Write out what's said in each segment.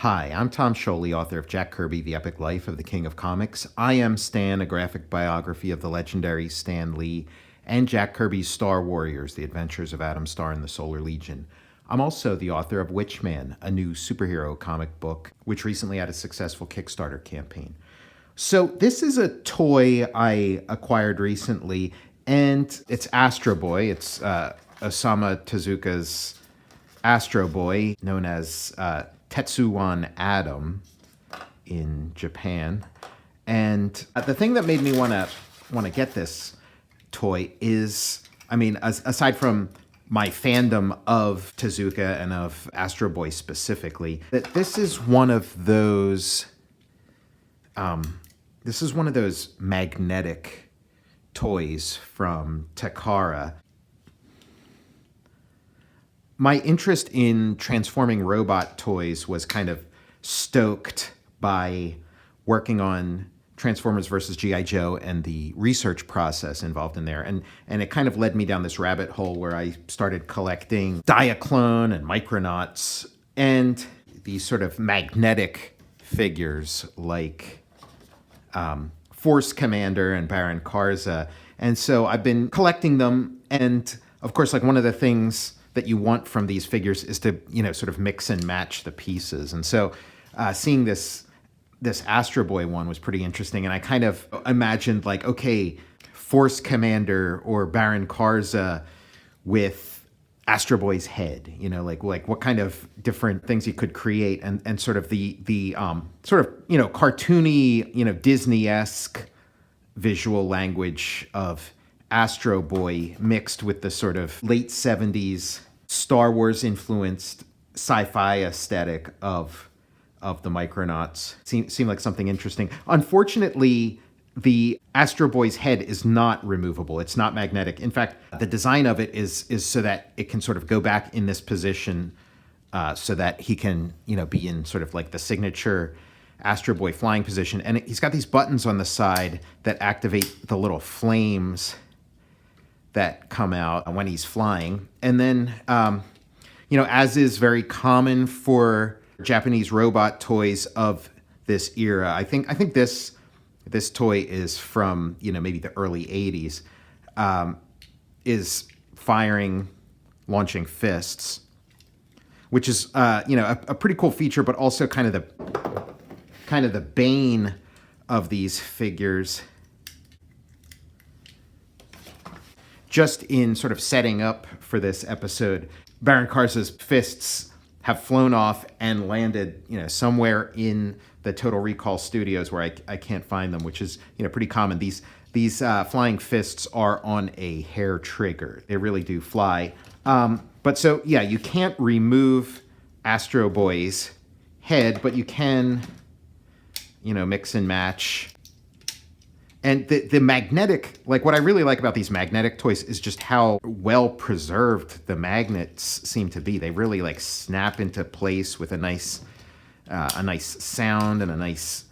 Hi, I'm Tom Scioli, author of Jack Kirby, The Epic Life of the King of Comics. I Am Stan, a graphic biography of the legendary Stan Lee, and Jack Kirby's Star Warriors, The Adventures of Adam Star and the Solar Legion. I'm also the author of WITCHMAN, a new superhero comic book, which recently had a successful Kickstarter campaign. So this is a toy I acquired recently, and it's Astro Boy. It's Osamu Tezuka's Astro Boy, known as Tetsuwan Atom in Japan. And the thing that made me want to get this toy is, aside from my fandom of Tezuka and of Astro Boy specifically, that this is one of those magnetic toys from Takara. My interest in transforming robot toys was kind of stoked by working on Transformers versus G.I. Joe and the research process involved in there. And it kind of led me down this rabbit hole where I started collecting Diaclone and Micronauts and these sort of magnetic figures like Force Commander and Baron Karza. And so I've been collecting them. And of course, like one of the things that you want from these figures is to, sort of mix and match the pieces. And so seeing this Astro Boy one was pretty interesting. And I kind of imagined like, okay, Force Commander or Baron Karza with Astro Boy's head, like what kind of different things you could create, and sort of the sort of, cartoony, Disney-esque visual language of Astro Boy mixed with the sort of late 70s Star Wars influenced sci-fi aesthetic of the Micronauts. Seemed like something interesting. Unfortunately, the Astro Boy's head is not removable. It's not magnetic. In fact, the design of it is so that it can sort of go back in this position so that he can, be in sort of like the signature Astro Boy flying position. And he's got these buttons on the side that activate the little flames that come out when he's flying. And then, as is very common for Japanese robot toys of this era, I think this toy is from, maybe the early 80s, is launching fists, which is, a pretty cool feature, but also kind of the bane of these figures. Just in sort of setting up for this episode, Baron Karza's fists have flown off and landed, somewhere in the Total Recall studios where I can't find them, which is, pretty common. These flying fists are on a hair trigger. They really do fly. But so, yeah, you can't remove Astro Boy's head, but you can, mix and match. And the magnetic, like what I really like about these magnetic toys is just how well preserved the magnets seem to be. They really like snap into place with a nice sound and a nice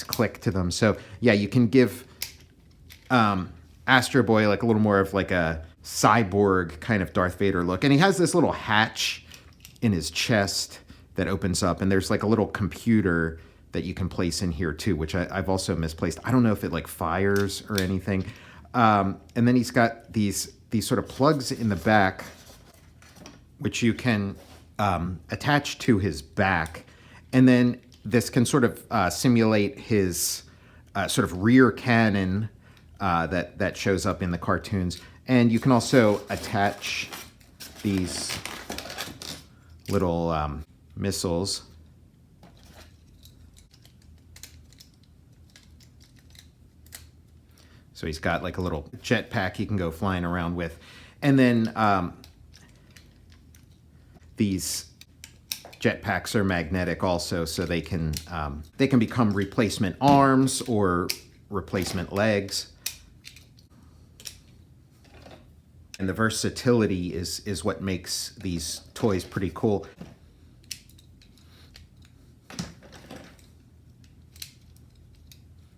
click to them. So yeah, you can give Astro Boy like a little more of like a cyborg kind of Darth Vader look. And he has this little hatch in his chest that opens up, and there's like a little computer that you can place in here too, which I've also misplaced. I don't know if it like fires or anything. And then he's got these sort of plugs in the back, which you can attach to his back. And then this can sort of simulate his sort of rear cannon that shows up in the cartoons. And you can also attach these little missiles. So he's got like a little jetpack he can go flying around with. And then these jetpacks are magnetic also, so they can become replacement arms or replacement legs. And the versatility is what makes these toys pretty cool.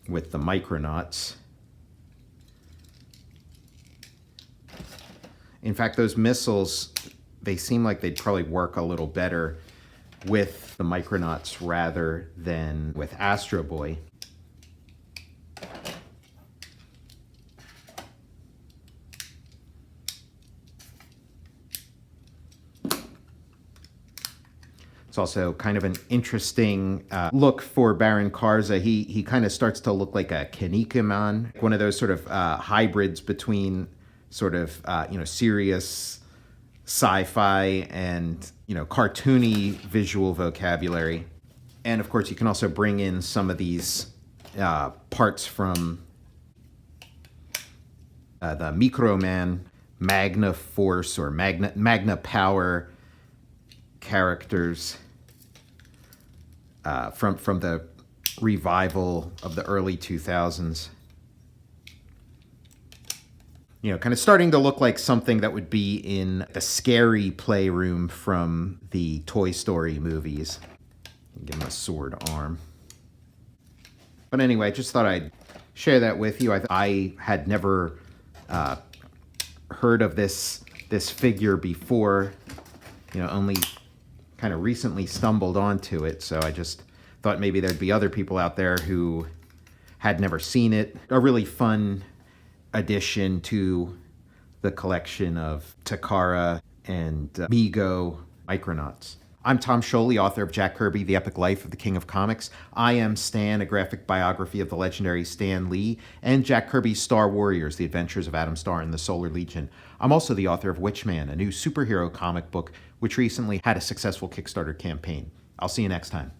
With the Micronauts. In fact, those missiles, they seem like they'd probably work a little better with the Micronauts rather than with Astro Boy. It's also kind of an interesting look for Baron Karza. He kind of starts to look like a Kinnikuman, one of those sort of hybrids between sort of serious sci-fi and cartoony visual vocabulary. And of course, you can also bring in some of these parts from the Microman, Magna Force or Magna Power characters from the revival of the early 2000s. Kind of starting to look like something that would be in the scary playroom from the Toy Story movies. Give him a sword arm. But anyway, I just thought I'd share that with you. I had never heard of this figure before, only kind of recently stumbled onto it, so I just thought maybe there'd be other people out there who had never seen it. A really fun addition to the collection of Takara and Mego Micronauts. I'm Tom Scioli, author of Jack Kirby, The Epic Life of the King of Comics. I Am Stan, a graphic biography of the legendary Stan Lee, and Jack Kirby's Star Warriors, The Adventures of Adam Star and the Solar Legion. I'm also the author of WITCHMAN, a new superhero comic book which recently had a successful Kickstarter campaign. I'll see you next time.